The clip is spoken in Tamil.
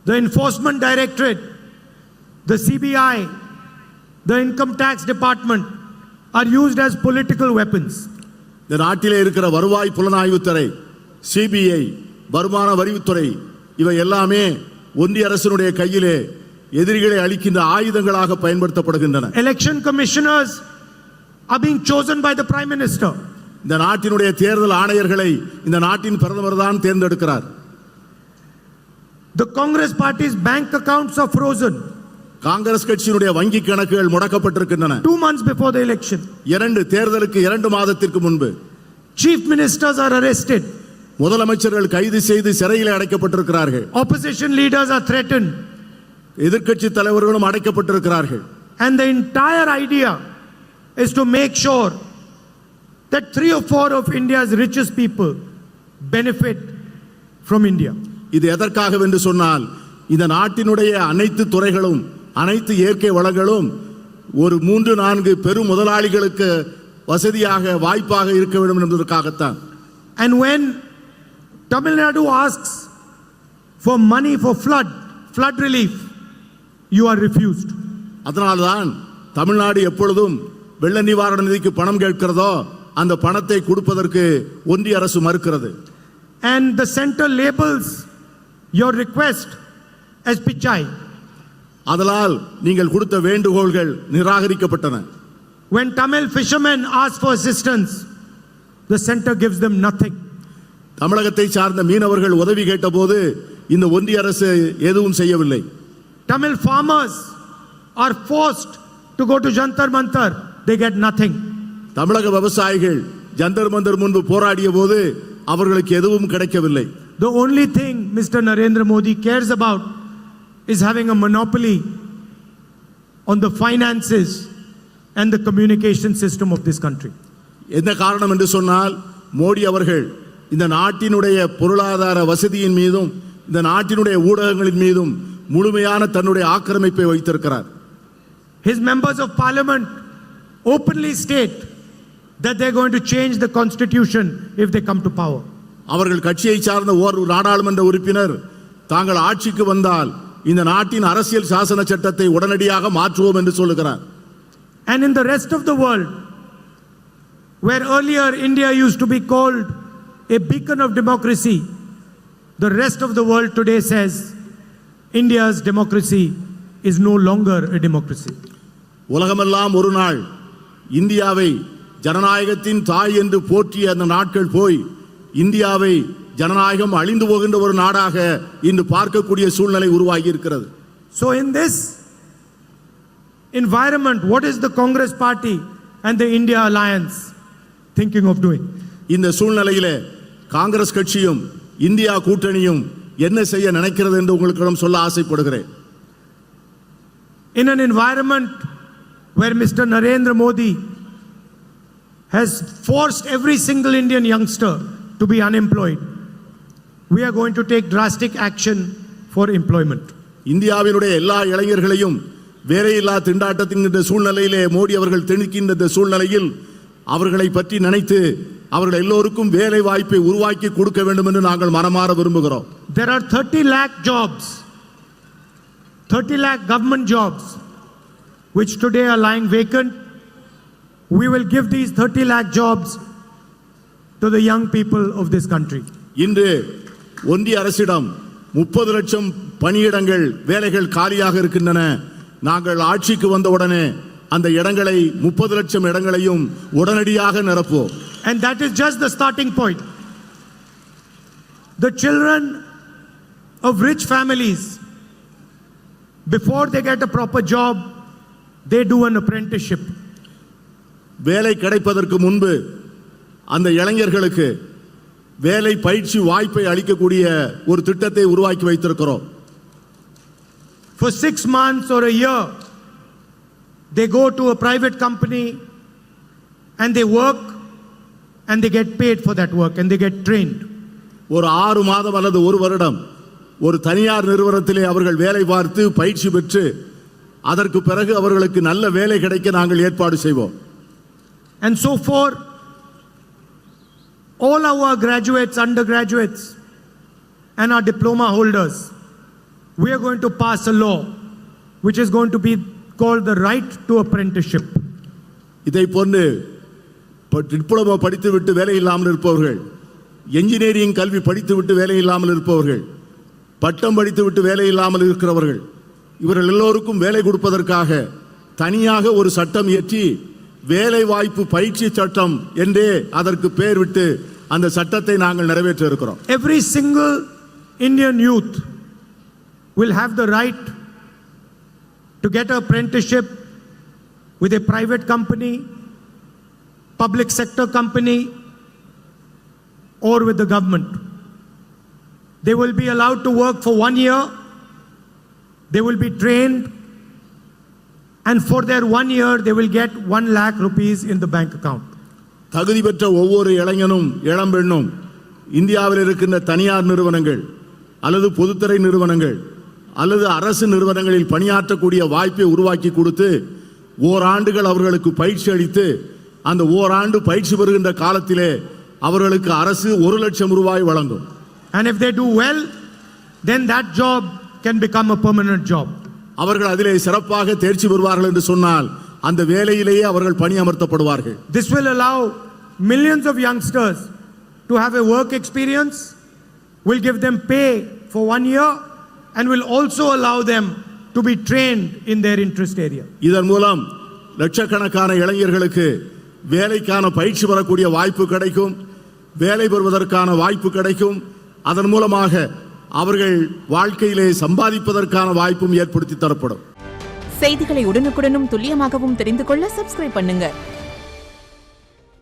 the Enforcement Directorate, the CBI, the Income Tax Department are used as political weapons. இந்த நாட்டிலே இருக்கிற வருவாய் புலனாய்வுத்துறை, சிபிஐ, வருமான வரித்துறை இவை எல்லாமே ஒன்றிய அரசினுடைய கையிலே எதிரிகளை அழிக்கின்ற ஆயுதங்களாக பயன்படுத்தப்படுகின்றன. Election commissioners are being chosen by the Prime Minister. இந்த நாட்டினுடைய தேர்தல் ஆணையர்களை இந்த நாட்டின் பிரதமர் தான் தேர்ந்தெடுக்கிறார். The Congress party's bank accounts are frozen. Congress கட்சியினுடைய வங்கி கணக்குகள் முடக்கப்பட்டிருக்கின்றன. 2 months before the election. தேர்தலுக்கு 2 மாதத்திற்கு முன்பு. Chief ministers are arrested. முதலமைச்சர்கள் கைது செய்து சிறையில் அடைக்கப்பட்டிருக்கிறார்கள். Opposition leaders are threatened. எதிர்க்கட்சி தலைவர்களும் அடைக்கப்பட்டிருக்கிறார்கள். And the entire idea is to make sure that 3 or 4 of India's richest people benefit from India. இது எதற்காக என்று சொன்னால் இந்த நாட்டினுடைய அனைத்து துறைகளும் அனைத்து இயற்கை வளங்களும் ஒரு 3-4 பெரும் முதலாளிகளுக்கு வசதியாக வாய்ப்பாக இருக்க வேண்டும் என்பதற்காகத்தான். And when Tamil Nadu asks for money for flood relief, you are refused. அதனால்தான் தமிழ்நாடு எப்பொழுதும் வெள்ள நிவாரண நிதிக்கு பணம் கேட்கிறதோ அந்த பணத்தை கொடுப்பதற்கு ஒன்றிய அரசு மறுக்கிறது. And the center labels your request as pichai. அதனால் நீங்கள் கொடுத்த வேண்டுகோள்கள் நிராகரிக்கப்பட்டன. When Tamil fishermen ask for assistance, the center gives them nothing. தமிழகத்தை சார்ந்த மீனவர்கள் உதவி கேட்டபோது இந்த ஒன்றிய அரசு எதுவும் செய்யவில்லை. Tamil farmers are forced to go to Jantar Mantar, they get nothing. தமிழக விவசாயிகள் ஜந்தர் மந்தர் முன்பு போராடிய போது அவர்களுக்கு எதுவும் கிடைக்கவில்லை. The only thing Mr. Narendra Modi cares about is having a monopoly on the finances and the communication system of this country. என்ன காரணம் என்று சொன்னால் மோடி அவர்கள் இந்த நாட்டினுடைய பொருளாதார வசதியின் மீதும் இந்த நாட்டினுடைய ஊடகங்களின் மீதும் முழுமையான தன்னுடைய ஆக்கிரமிப்பை வைத்திருக்கிறார். His members of parliament openly state that they're going to change the constitution if they come to power. அவர்கள் கட்சியை சார்ந்த ஒரு நாடாளுமன்ற உறுப்பினர் தாங்கள் ஆட்சிக்கு வந்தால் இந்த நாட்டின் அரசியல் சாசன சட்டத்தை உடனடியாக மாற்றுவோம் என்று சொல்லுகிறார். And in the rest of the world, where earlier India used to be called a beacon of democracy, the rest of the world today says India's democracy is no longer a democracy. உலகமெல்லாம் ஒரு நாள் இந்தியாவை ஜனநாயகத்தின் தாய் என்று போற்றிய அந்த நாட்கள் போய் இந்தியாவை ஜனநாயகம் அழிந்து போகின்ற ஒரு நாடாக இன்று பார்க்கக்கூடிய சூழ்நிலை உருவாகி இருக்கிறது. So in this environment, what is the Congress party and the India alliance thinking of doing? இந்த சூழ்நிலையிலே காங்கிரஸ் கட்சியும் இந்தியா கூட்டணியும் என்ன செய்ய நினைக்கிறது என்று உங்களுக்கு சொல்ல ஆசைப்படுகிறேன். In an environment where Mr. Narendra Modi has forced every single Indian youngster to be unemployed, we are going to take drastic action for employment. இந்தியாவினுடைய எல்லா இளைஞர்களையும் வேலையில்லா திண்டாட்டத்தின் சூழ்நிலையிலே மோடி அவர்கள் திணிக்கின்ற சூழ்நிலையில் அவர்களை பற்றி நினைத்து அவர்கள் எல்லோருக்கும் வேலை வாய்ப்பை உருவாக்கி கொடுக்க வேண்டும் என்று நாங்கள் மனமாற விரும்புகிறோம். There are 30 lakh jobs, 30 lakh government jobs which today are lying vacant. We will give these 30 lakh jobs to the young people of this country. இன்று ஒன்றிய அரசிடம் 30 லட்சம் பணியிடங்கள் வேலைகள் காலியாக இருக்கின்றன. நாங்கள் ஆட்சிக்கு வந்தவுடனே அந்த இடங்களை 30 லட்சம் இடங்களையும் உடனடியாக நிரப்புவோம். And that is just the starting point. The children of rich families, before they get a proper job, they do an apprenticeship. வேலை கிடைப்பதற்கு முன்பு அந்த இளைஞர்களுக்கு வேலை பயிற்சி வாய்ப்பை அளிக்கக்கூடிய ஒரு திட்டத்தை உருவாக்கி வைத்திருக்கிறோம். For 6 months or a year, they go to a private company and they work and they get paid for that work and they get trained. ஒரு 6 மாதம் அல்லது ஒரு வருடம் ஒரு தனியார் நிறுவனத்திலே அவர்கள் வேலை பார்த்து பயிற்சி பெற்று அதற்கு பிறகு அவர்களுக்கு நல்ல வேலை கிடைக்க நாங்கள் ஏற்பாடு செய்வோம். And so for all our graduates, undergraduates and our diploma holders, we are going to pass a law which is going to be called the right to apprenticeship. இதை போன்று டிப்ளமோ படித்துவிட்டு வேலை இல்லாமல் இருப்பவர்கள், என்ஜினியரிங் கல்வி படித்துவிட்டு வேலை இல்லாமல் இருப்பவர்கள், பட்டம் படித்துவிட்டு வேலை இல்லாமல் இருக்கிறவர்கள், இவர்கள் எல்லோருக்கும் வேலை கொடுப்பதற்காக தனியாக ஒரு சட்டம் இயற்றி வேலை வாய்ப்பு பயிற்சி சட்டம் என்றே அதற்கு பெயர் விட்டு அந்த சட்டத்தை நாங்கள் நிறைவேற்ற இருக்கிறோம். Every single Indian youth will have the right to get an apprenticeship with a private company, public sector company, or with the government. They will be allowed to work for 1 year. They will be trained, and for their 1 year, they will get 1 lakh rupees in the bank account. தகுதி பெற்ற ஒவ்வொரு இளைஞனும் இளம்பெண்ணும் இந்தியாவில் இருக்கின்ற தனியார் நிறுவனங்கள் அல்லது பொதுத்துறை நிறுவனங்கள் அல்லது அரசு நிறுவனங்களில் பணியாற்றக்கூடிய வாய்ப்பை உருவாக்கி கொடுத்து ஓராண்டுகள் அவர்களுக்கு பயிற்சி அளித்து அந்த ஓராண்டு பயிற்சி பெறுகின்ற காலத்திலே அவர்களுக்கு அரசு 1 லட்சம் ரூபாய் வழங்கும். And if they do well, then that job can become a permanent job. அவர்கள் அதிலே சிறப்பாக தேர்ச்சி பெறுவார்கள் என்று சொன்னால் அந்த வேலையிலேயே அவர்கள் பணி அமர்த்தப்படுவார்கள். This will allow millions of youngsters to have a work experience, will give them pay for 1 year, and will also allow them to be trained in their interest area. இதன் மூலம் லட்சக்கணக்கான இளைஞர்களுக்கு வேலைக்கான பயிற்சி பெறக்கூடிய வாய்ப்பு கிடைக்கும், வேலை பெறுவதற்கான வாய்ப்பு கிடைக்கும். அதன் மூலமாக அவர்கள் வாழ்க்கையிலே சம்பாதிப்பதற்கான வாய்ப்பும் ஏற்படுத்தி தரப்படும். செய்திகளை உடனுக்குடனும் துல்லியமாகவும் தெரிந்து கொள்ள சப்ஸ்கிரைப் பண்ணுங்க.